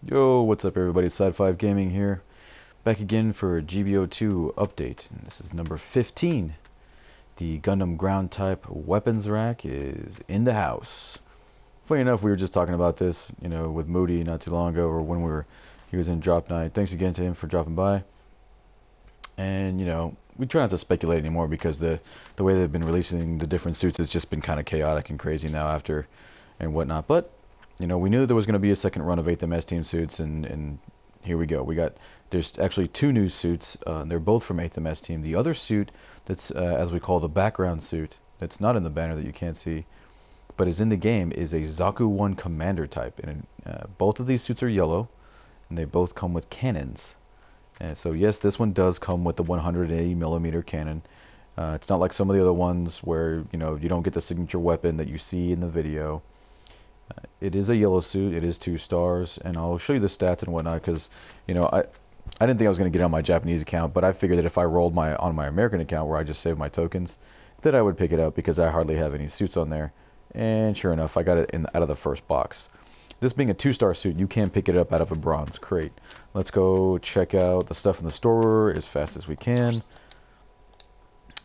Yo, what's up everybody? Side5 Gaming here. Back again for a GBO2 update. And this is number 15. The Gundam ground type weapons rack is in the house. Funny enough, we were just talking about this, with Moody not too long ago, or when he was in drop night. Thanks again to him for dropping by. And, we try not to speculate anymore because the way they've been releasing the different suits has just been kind of chaotic and crazy now after and whatnot. But we knew there was going to be a second run of 8th MS team suits, and here we go. There's actually two new suits. They're both from 8th MS team. The other suit that's, as we call the background suit, that's not in the banner that you can't see, but is in the game, is a Zaku 1 commander type. And both of these suits are yellow, and they both come with cannons. And so yes, this one does come with the 180mm cannon. It's not like some of the other ones where, you don't get the signature weapon that you see in the video. It is a yellow suit. It is 2 stars, and I'll show you the stats and whatnot because, I didn't think I was going to get on my Japanese account, but I figured that if I rolled on my American account where I just saved my tokens, that I would pick it up because I hardly have any suits on there. And sure enough, I got it out of the first box. This being a 2-star suit, you can pick it up out of a bronze crate. Let's go check out the stuff in the store as fast as we can.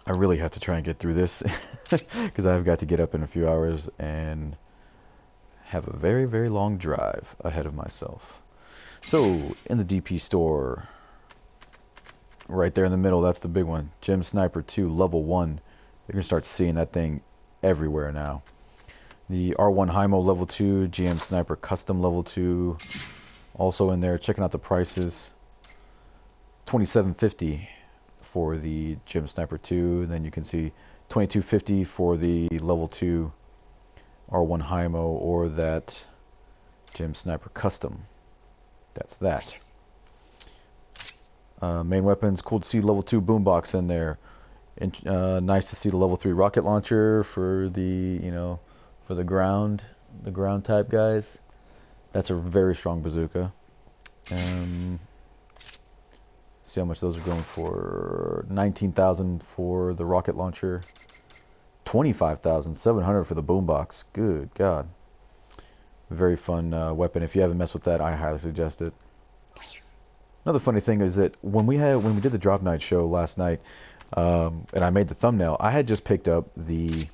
I really have to try and get through this because I've got to get up in a few hours and have a very, very long drive ahead of myself. So, in the DP store, right there in the middle, that's the big one. Gem Sniper 2 level 1. You're going to start seeing that thing everywhere now. The R1 Hymo level 2, GM Sniper Custom level 2, also in there. Checking out the prices. $27.50 for the GM Sniper 2. Then you can see $22.50 for the level 2 R1 Hymo or that GM Sniper Custom. That's that. Main weapons, cool to see level 2 boombox in there. Nice to see the level 3 rocket launcher for the, for the ground type guys. That's a very strong bazooka. See how much those are going for. 19,000 for the rocket launcher. 25,700 for the boombox. Good God. Very fun weapon. If you haven't messed with that, I highly suggest it. Another funny thing is that when we did the drop night show last night, and I made the thumbnail, I had just picked up the.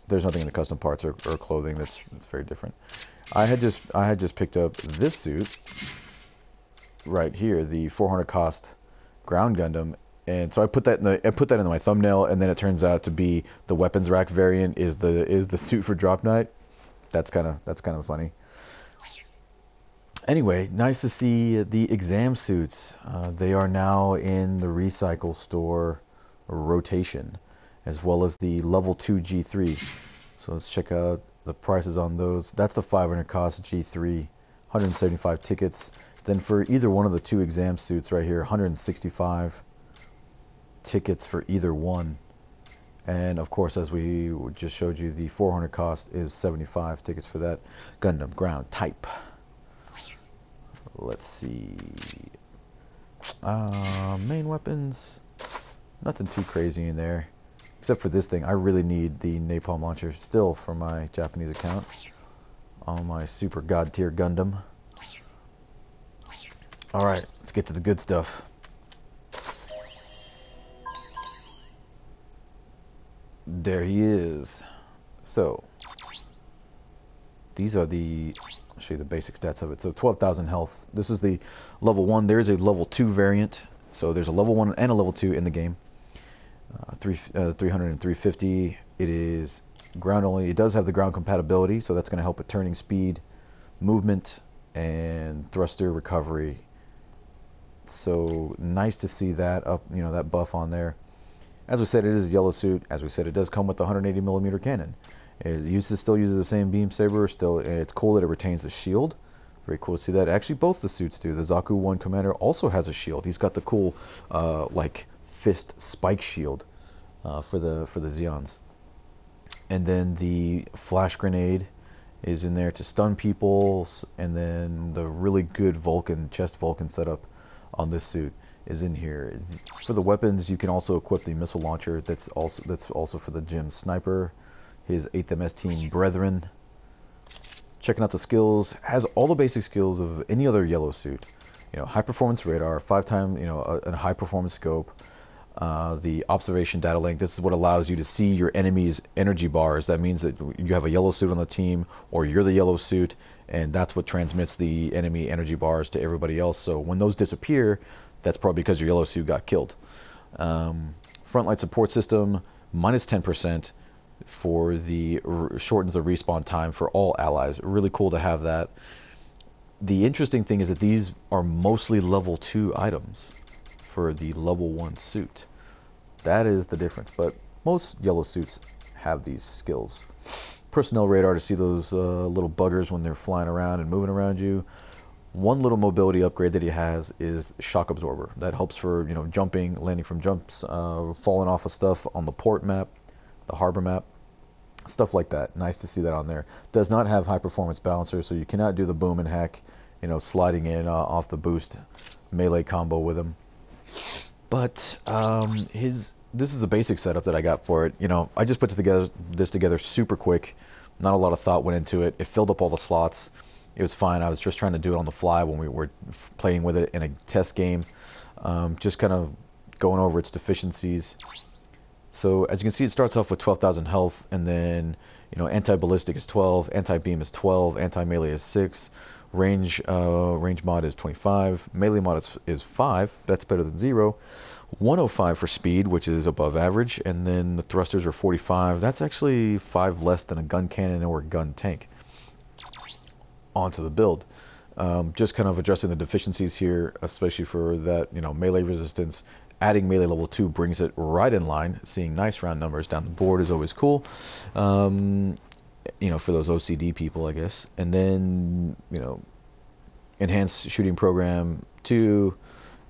There's nothing in the custom parts or clothing that's very different. I had just picked up this suit right here, the 400 cost ground Gundam, and so I put that in my thumbnail, and then it turns out to be the weapons rack variant is the suit for drop night. That's kind of funny. Anyway, nice to see the exam suits. They are now in the recycle store rotation, as well as the level 2 G3. So let's check out the prices on those. That's the 500 cost G3, 175 tickets. Then for either one of the 2 exam suits right here, 165 tickets for either one. And of course, as we just showed you, the 400 cost is 75 tickets for that Gundam ground type. Let's see. Main weapons, nothing too crazy in there. Except for this thing, I really need the napalm launcher still for my Japanese account on my super god tier Gundam. Alright, let's get to the good stuff. There he is. So, these are the, I'll show you the basic stats of it. So 12,000 health. This is the level 1. There is a level 2 variant. So there's a level 1 and a level 2 in the game. 300 and 350. It is ground only. It does have the ground compatibility, so that's going to help with turning speed, movement, and thruster recovery. So nice to see that up, that buff on there. As we said, it is a yellow suit. As we said, it does come with the 180mm cannon. It still uses the same beam saber. Still, it's cool that it retains the shield. Very cool to see that. Actually, both the suits do. The Zaku 1 commander also has a shield. He's got the cool, like fist spike shield for the Zeons. And then the flash grenade is in there to stun people. And then the really good chest Vulcan setup on this suit is in here. For the weapons, you can also equip the missile launcher. That's also for the GM Sniper, his 8th MS team brethren. Checking out the skills, has all the basic skills of any other yellow suit. You know, high performance radar, 5-time, you know, a high performance scope. The observation data link, this is what allows you to see your enemy's energy bars. That means that you have a yellow suit on the team, or you're the yellow suit, and that's what transmits the enemy energy bars to everybody else. So when those disappear, that's probably because your yellow suit got killed. Frontline support system, minus 10% for the shortens the respawn time for all allies. Really cool to have that. The interesting thing is that these are mostly level 2 items for the level 1 suit. That is the difference, but most yellow suits have these skills. Personnel radar to see those little buggers when they're flying around and moving around you. One little mobility upgrade that he has is shock absorber. That helps for, you know, jumping, landing from jumps, falling off of stuff on the port map, the harbor map, stuff like that. Nice to see that on there. Does not have high performance balancer, so you cannot do the boom and hack, you know, sliding in off the boost melee combo with him. But this is a basic setup that I got for it. You know, I just put this together super quick. Not a lot of thought went into it. It filled up all the slots. It was fine. I was just trying to do it on the fly when we were playing with it in a test game. Just kind of going over its deficiencies. So as you can see, it starts off with 12,000 health, and then, you know, anti-ballistic is 12, anti-beam is 12, anti-melee is 6, range mod is 25, melee mod is 5. That's better than 0. 105 for speed, which is above average, and then the thrusters are 45. That's actually 5 less than a gun cannon or a gun tank. Onto the build. Just kind of addressing the deficiencies here, especially for that, you know, melee resistance. Adding melee level 2 brings it right in line. Seeing nice round numbers down the board is always cool. You know, for those OCD people, I guess. And then, you know, enhanced shooting program 2,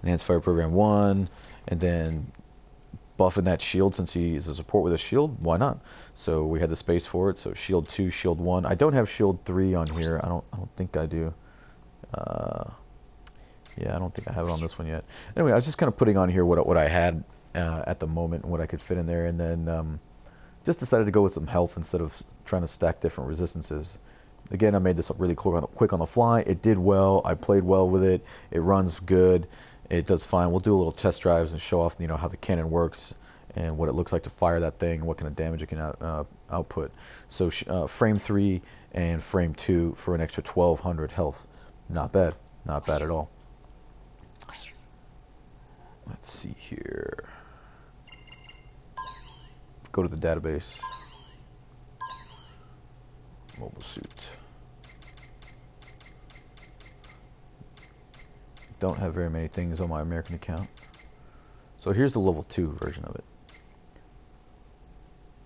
enhanced fire program 1, and then buffing that shield since he is a support with a shield. Why not? So we had the space for it. So shield 2, shield 1. I don't have shield 3 on here. I don't think I do. Yeah, I don't think I have it on this one yet. Anyway, I was just kind of putting on here what I had at the moment and what I could fit in there, and then just decided to go with some health instead of trying to stack different resistances. Again, I made this up really quick on the fly. It did well. I played well with it. It runs good. It does fine. We'll do a little test drives and show off, you know, how the cannon works and what it looks like to fire that thing and what kind of damage it can output. So frame 3 and frame 2 for an extra 1,200 health. Not bad. Not bad at all. Let's see here. Go to the database. Mobile suit. Don't have very many things on my American account. So here's the level 2 version of it.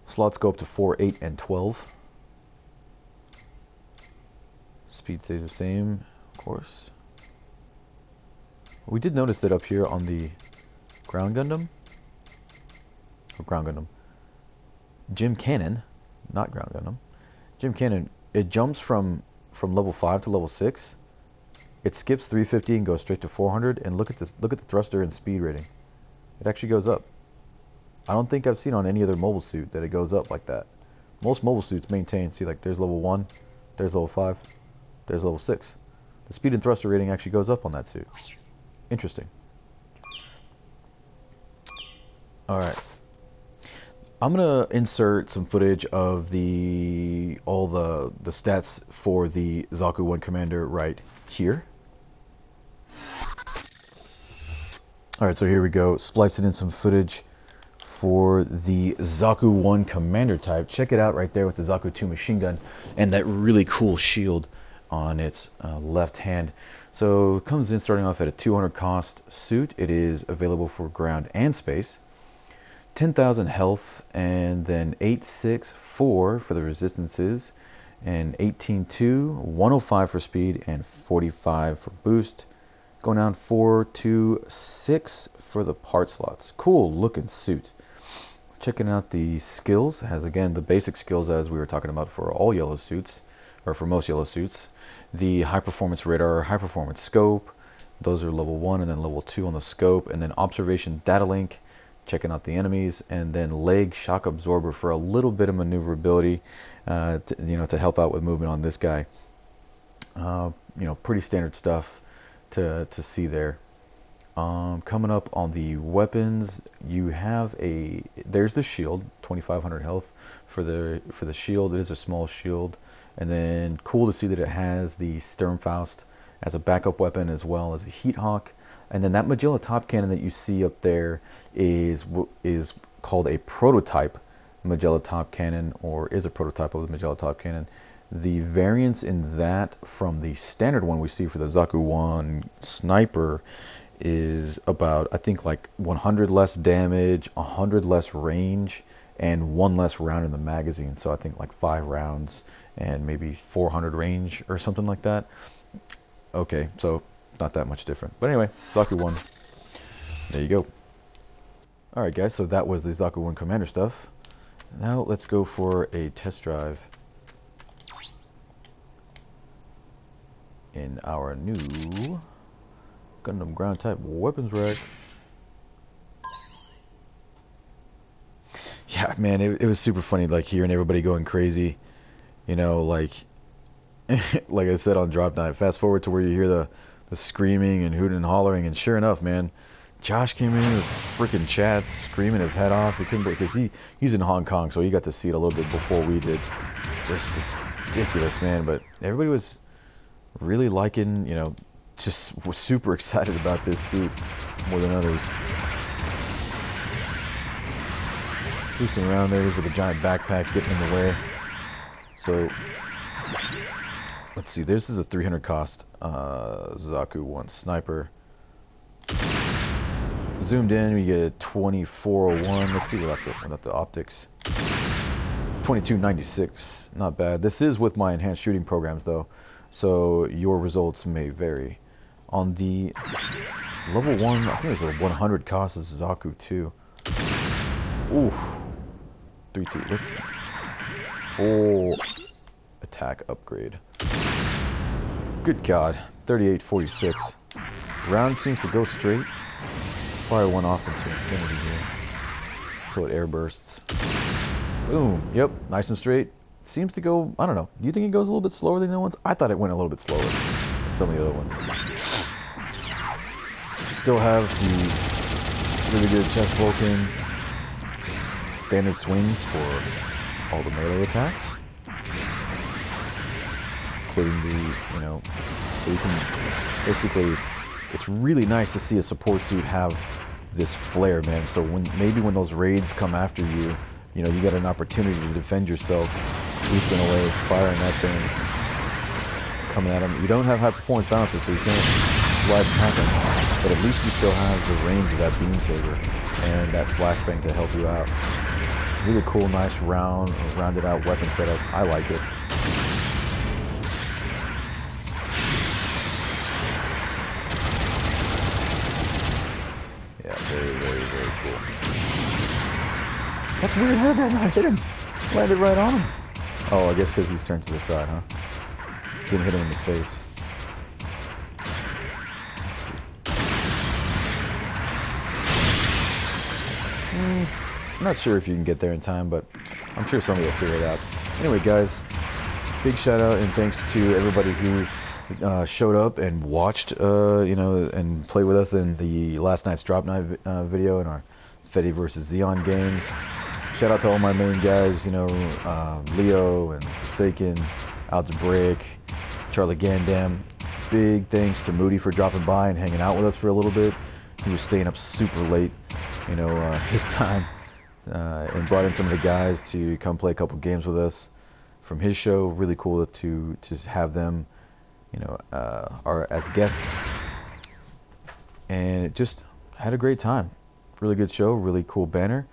Slots go up to 4, 8, and 12. Speed stays the same, of course. We did notice that up here on the ground Gundam, Gym Cannon, not ground Gundam, Gym Cannon, it jumps from level 5 to level 6. It skips 350 and goes straight to 400. And look at this. Look at the thruster and speed rating. It actually goes up. I don't think I've seen on any other mobile suit that it goes up like that. Most mobile suits maintain. See, like there's level 1, there's level 5, there's level 6. The speed and thruster rating actually goes up on that suit. Interesting. All right. I'm gonna insert some footage of all the stats for the Zaku 1 Commander right here. All right, so here we go. Splicing in some footage for the Zaku 1 Commander type. Check it out right there with the Zaku 2 machine gun and that really cool shield on its left hand. So it comes in starting off at a 200 cost suit. It is available for ground and space. 10,000 health, and then 864 for the resistances, and 18.2, 105 for speed, and 45 for boost. Going down 426 for the part slots. Cool looking suit. Checking out the skills. It has again the basic skills as we were talking about for all yellow suits, or for most yellow suits. The high performance radar, high performance scope. Those are level 1 and then level 2 on the scope, and then observation data link. Checking out the enemies, and then leg shock absorber for a little bit of maneuverability, to help out with movement on this guy. You know, pretty standard stuff to see there. Coming up on the weapons, you have there's the shield, 2,500 health for the shield. It is a small shield, and then cool to see that it has the Sturmfaust as a backup weapon as well as a Heat Hawk, and then that Magilla top cannon that you see up there is called a prototype Magilla top cannon, or is a prototype of the Magilla top cannon. The variance in that from the standard one we see for the Zaku 1 sniper is about, I think, like 100 less damage, 100 less range, and 1 less round in the magazine. So I think like 5 rounds and maybe 400 range or something like that. Okay, so not that much different. But anyway, Zaku 1. There you go. Alright guys, so that was the Zaku 1 commander stuff. Now let's go for a test drive in our new Gundam ground type weapons rack. Yeah, man, it was super funny, like hearing everybody going crazy. You know, like like I said on drop night. Fast forward to where you hear the screaming and hooting and hollering, and sure enough, man, Josh came in with freaking chat screaming his head off. He couldn't, because he's in Hong Kong, so he got to see it a little bit before we did. Just ridiculous, man. But everybody was really liking, you know, just was super excited about this suit more than others. Cruising around there with a giant backpack getting in the way. So let's see, this is a 300 cost Zaku 1 sniper. Zoomed in, we get a 2401. Let's see without the optics. 2296, not bad. This is with my enhanced shooting programs though, so your results may vary. On the level 1, I think there's a 100 cost is Zaku 2. Oof. 3-2. Let's see. Full attack upgrade. Good God. 3846. Round seems to go straight. Let's fire one off into infinity here. Until it air bursts. Boom. Yep. Nice and straight. Seems to go, I don't know. Do you think it goes a little bit slower than the other ones? I thought it went a little bit slower than some of the other ones. Still have the really good chest Vulcan standard swings for all the melee attacks, including the, you know, so you can basically, it's really nice to see a support suit have this flare, man. So when those raids come after you, you know, you got an opportunity to defend yourself, leaping away, firing that thing, coming at them. You don't have high performance balances, so you can't slide and hack them, but at least you still have the range of that beam saber and that flashbang to help you out. Really cool, nice rounded out weapon setup. I like it. Yeah, very, very, very cool. That's weird. How did that not hit him? Landed right on him. Oh, I guess because he's turned to the side, huh? Didn't hit him in the face. I'm not sure if you can get there in time, but I'm sure somebody will figure it out. Anyway, guys, big shout out and thanks to everybody who showed up and watched, you know, and played with us in the last night's drop night video in our Fetty versus Xeon games. Shout out to all my main guys, you know, Leo and Forsaken, Out to Break, Charlie Gandam. Big thanks to Moody for dropping by and hanging out with us for a little bit. He was staying up super late, you know, his time. And brought in some of the guys to come play a couple games with us from his show. Really cool to have them, you know, as guests. And it just had a great time. Really good show, really cool banner.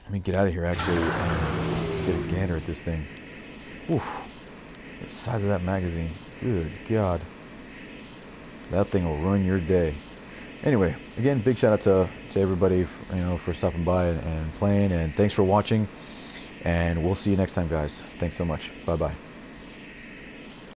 Let me get out of here actually and get a gander at this thing. Oof. The size of that magazine. Good God. That thing will ruin your day. Anyway, again, big shout out to everybody, you know, for stopping by and playing, and thanks for watching, and we'll see you next time, guys. Thanks so much. Bye bye.